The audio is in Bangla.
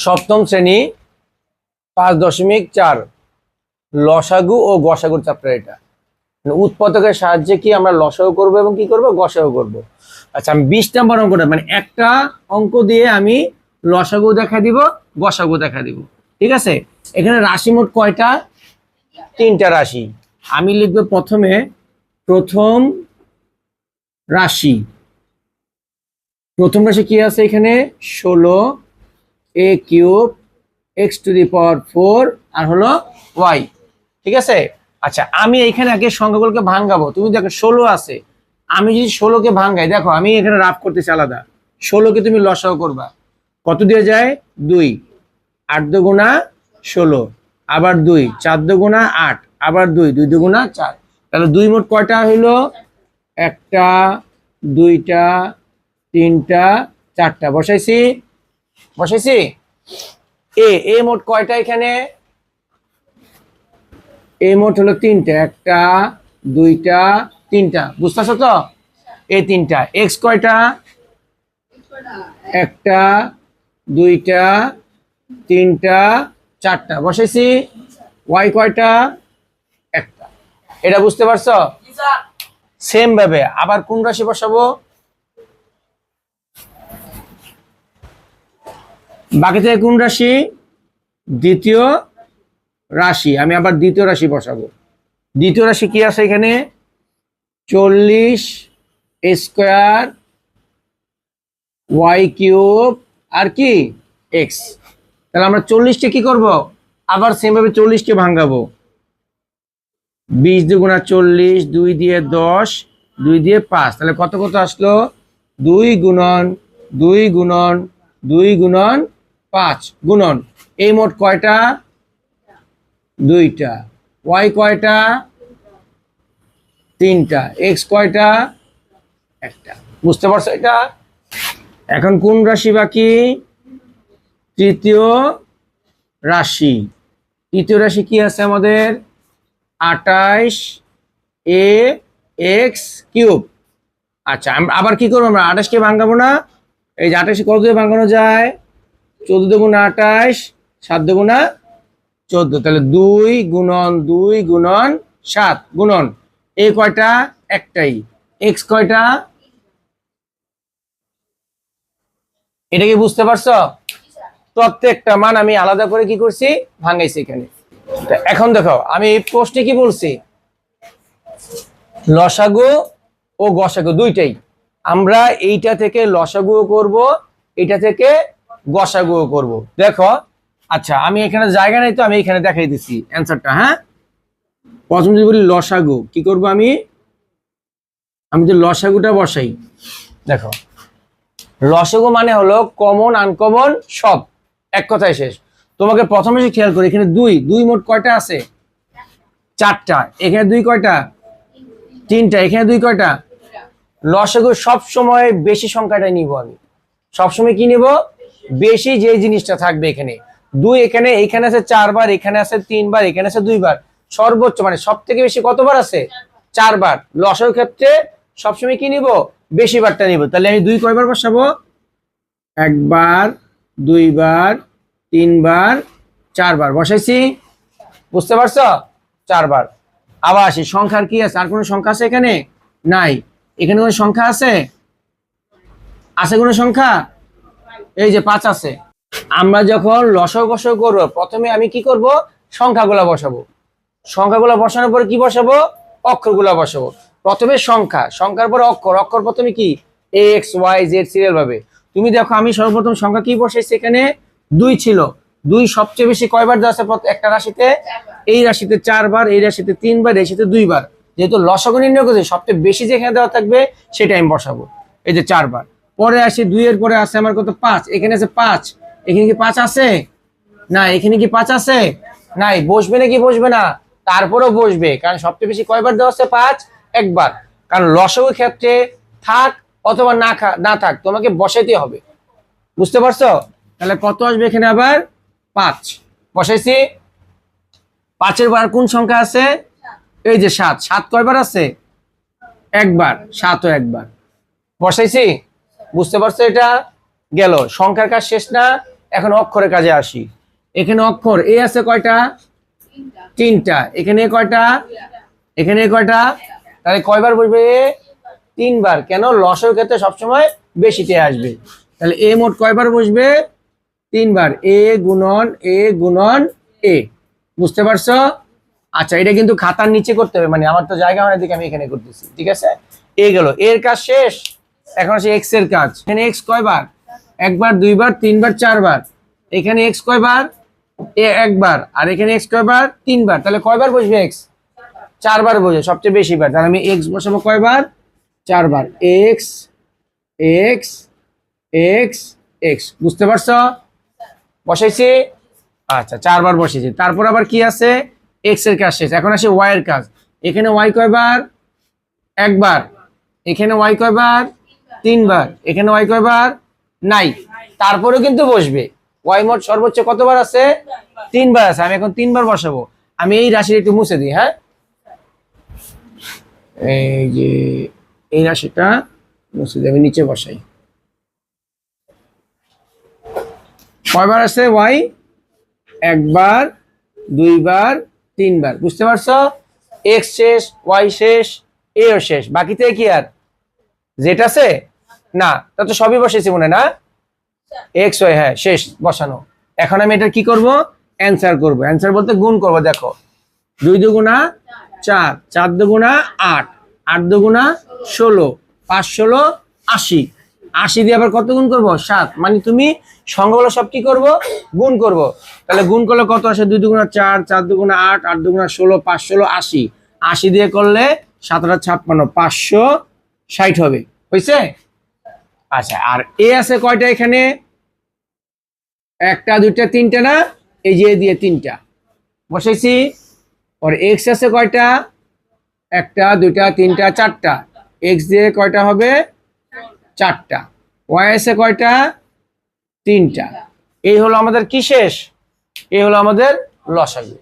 সপ্তম শ্রেণী 5.4 লসাগু ও গসাগুর চ্যাপ্টার। এটা উৎপাদকের সাহায্যে কি আমরা লসাগু করব এবং কি করব গসাগু করব। আচ্ছা, আমি 20 নম্বর অঙ্কটা মানে একটা অঙ্ক দিয়ে আমি লসাগু দেখা দিব, গসাগু দেখা দিব। ঠিক আছে, এখানে রাশি মোট কয়টা? 3টা রাশি। আমি লিখব প্রথমে প্রথম রাশি। প্রথম রাশি কি আছে এখানে? 16a³ x⁴ আর হলো y। ঠিক আছে। আচ্ছা, আমি এখানে আগে সংখ্যাগুলোকে ভাঙাবো। তুমি দেখো 16 আছে, আমি যদি 16কে ভাঙাই, দেখো আমি এখানে রাফ করতেছি আলাদা। 16কে তুমি লসাগু করবা, কত দিয়ে যায়? 2। 8 2 গুণা 16, আবার 2, 4 2 গুণা 8, আবার 2, 2 2 গুণা 4। তাহলে 2 মোট কয়টা হইলো? 1টা 2টা 3টা 4টা। বসাইছি বসাইছি। এ মোট কয়টা এখানে? এ মোট হলো 3টা, 1টা 2টা 3টা। বুঝতেছো তো? এ 3টা। এক্স কয়টা? 1টা 2টা 3টা 4টা। বসাইছি। ওয়াই কয়টা? 1টা। এটা বুঝতে পারছো? সেম ভাবে আবার কোন রাশি বসাবো? বাকি থেকে কোন রাশি? দ্বিতীয় রাশি। আমি আবার দ্বিতীয় রাশি বসাবো। দ্বিতীয় রাশি কি আছে এখানে? 40a² y³ আর কি x। তাহলে আমরা 40কে কি করব? আবার সেম ভাবে 40কে ভাঙাবো। 20 2 গুণা 40, 2 দিয়ে 10, 2 দিয়ে 5। তাহলে কত কত আসলো? 2 গুণন 2 গুণন 2 গুণন 5 গুণন। এই মোট কয়টা? 2টা। y কয়টা? 3টা। x কয়টা? 1টা। বুঝতে পারছো এটা? এখন কোন রাশি বাকি? তৃতীয় রাশি। তৃতীয় রাশি কি আছে আমাদের? 28a³ আচ্ছা, আবার কি করবো? আমরা 28কে ভাঙাবো না? এই যে 28 কত দিয়ে ভাঙানো যায়? 14 2 গুণা 28, 7 2 গুণা 14। তাহলে 2 গুণন 2 গুণন 7 গুণন। এ কয়টা? একটাই। এক্স কয়টা? এটা কি বুঝতে পারছো? প্রত্যেকটা মান আমি আলাদা করে কি করছি? ভাঙাইছি এখানে। এখন দেখো আমি প্রশ্নে কি বলছি? লসাগু ও গসাগু দুইটাই। আমরা এইটা থেকে লসাগু করব, এটা থেকে গসাগু করব। দেখো, আচ্ছা আমি এখানে জায়গা নেই তো আমি এখানে দেখাই দিচ্ছি অ্যান্সারটা। হ্যাঁ, প্রথম যদি বলি লসাগু, কি করব আমি? আমি যে লসাগুটা বসাই, দেখো লসাগু মানে হলো কমন আনকমন সব, এক কথায় শেষ। তোমাকে প্রথমে যে খেয়াল করি এখানে 2 2 মোট কয়টা আছে? 4টা। এখানে 2 কয়টা? 3টা। এখানে 2 কয়টা? লসাগু সব সময় বেশি সংখ্যাটা নিব আমি। সবসময় কি নিব? বেশি যে জিনিসটা থাকবে এখানে। 2 এখানে, এখানে আছে 4 বার, এখানে আছে 3 বার, এখানে আছে 2 বার। সর্বোচ্চ মানে সব থেকে বেশি কতবার আছে? 4 বার। লসাগুর ক্ষেত্রে সবসময় কি নিব? বেশি বারটা নিব। তাহলে আমি 2 কয়বার বসাবো? 1 বার 2 বার 3 বার 4 বার বসাইছি। বুঝতে পারছো? 4 বার। আবার আসি, সংখ্যার কি আছে? আর কোনো সংখ্যা আছে এখানে? নাই। এখানে কোনো সংখ্যা আছে? আছে কোনো সংখ্যা? এই যে 5 আছে। আমরা যখন লসাগু গসাগু করব প্রথমে আমি কি করব? সংখ্যাগুলা বসাবো। সংখ্যাগুলা বসানোর পরে কি বসাবো? অক্ষরগুলা বসাবো। প্রথমে সংখ্যা, সংখ্যার পরে অক্ষর, অক্ষর প্রথমে কি? এক্স ওয়াই জেড সিরিয়াল ভাবে। তুমি দেখো আমি সর্বপ্রথম সংখ্যা কি বসাইছি এখানে? 2 ছিল। 2 সবচেয়ে বেশি কয়বার দেওয়া আছে একটা রাশিতে? এই রাশিতে 4 বার, এই রাশিতে 3 বার, এই রাশিতে 2 বার। যেহেতু লসাগু নির্ণয় করছি সবচেয়ে বেশি যেখানে দেওয়া থাকবে সেটা আমি বসাবো। এই যে 4 বার। পরে আসি 2 এর পরে আছে আমার কত? 5। এখানে আছে 5। এখানে কি 5 আছে? না। এখানে কি 5 আছে? নাই। বসবে নাকি বসবে না? তারপরেও বসবে, কারণ সবচেয়ে বেশি কয়বার দেওয়া আছে? 5 একবার। কারণ লসাগুর ক্ষেত্রে থাক অথবা না থাক তোমাকে বসাইতে হবে। বুঝতে পারছো? তাহলে কত আসবে এখানে? আবার 5 বসাইছি। 5-এর বার কোন সংখ্যা আছে? এই যে 7। 7 কয়বার আছে? একবার। 7ও একবার বসাইছি। বুঝতে পারছো? এটা গেল। সংখ্যার কাজ শেষ না? এখন অক্ষরের কাজে আসি। এখানে অক্ষর এ আছে কয়টা? তিনটা। এখানে কয়টা? এখানে কয়টা? তাহলে কয়বার বসবে? তিনবার। কেন? লসের ক্ষেত্রে সবসময় বেশিতে আসবে। তাহলে এ মোট কয়বার বসবে? তিনবার। এ গুণন এ গুণন এ। বুঝতে পারছো? আচ্ছা, এটা কিন্তু খাতার নিচে করতে হবে, মানে আমার তো জায়গা হয় না, দিকে আমি এখানে করতেছি। ঠিক আছে, এ গেল, এর কাজ শেষ। এখন আসে এক্স এর কাজ। এখানে এক্স কয়বার? একবার, দুইবার, তিনবার, চারবার। এখানে এক্স কয়বার? এ একবার। আর এখানে এক্স কয়বার? তিনবার। তাহলে কয়বার বসবে এক্স? চারবার বসবে, সবচেয়ে বেশি বার। তাহলে আমি এক্স বসাবো কয়বার? চারবার। X x x x. বুঝতে পারছো? বসাইছি। আচ্ছা, চারবার বসেছি। তারপর আবার কি আছে? এক্স এর কাজ শেষ। এখন আসে ওয়াই এর কাজ। এখানে ওয়াই কয়বার? একবার। এখানে ওয়াই কয়বার? তিনবার। এখানে ওয়াই কয়বার? নাই। তারপরেও কিন্তু বসবে। ওয়াই মোট সর্বোচ্চ কতবার আছে? তিনবার আছে। আমি এখন তিনবার বসাবো। আমি এই রাশিটা একটু মুছে দিই। হ্যাঁ, এই যে এই রাশিটা মুছে দিই, আমি নিচে বসাই। কয়বার আছে ওয়াই? একবার, দুইবার, তিনবার। বুঝতে পারছো? এক্স শেষ, ওয়াই শেষ, এও শেষ। বাকিতে কি আর জেড আছে? না, তা তো সবই বসেছি মনে না। এক্স ওয়াই, হ্যাঁ, শেষ বসানো। এখন আমি এটা কি করব? অ্যান্সার করব। অ্যান্সার বলতে গুণ করব। দেখো, 2 দুগুণা 4, 4 দুগুণা 8, 8 দুগুণা 16, 5 16 80, 80 দিয়ে আবার কত গুণ করব? 7। মানে তুমি সংখ্যাগুলো সব কি করব? গুণ করব। তাহলে গুণ করলে কত আসে? 2 দুগুণা 4, 4 দুগুণা 8, 8 দুগুণা 16, 5 16 80, 80 দিয়ে করলে 7 8 56, 560 হবে। হয়েছে? আচ্ছা, আর এ আছে কয়টা এখানে? একটা, দুইটা, তিনটা না? এই যে দিয়ে তিনটা বসাইছি। আর এক্স আছে কয়টা? একটা, দুইটা, তিনটা, চারটা। এক্স দিয়ে কয়টা হবে? চারটা। ওয়াই আছে কয়টা? তিনটা। এই হলো আমাদের কি শেষ? এই হলো আমাদের লসাগু।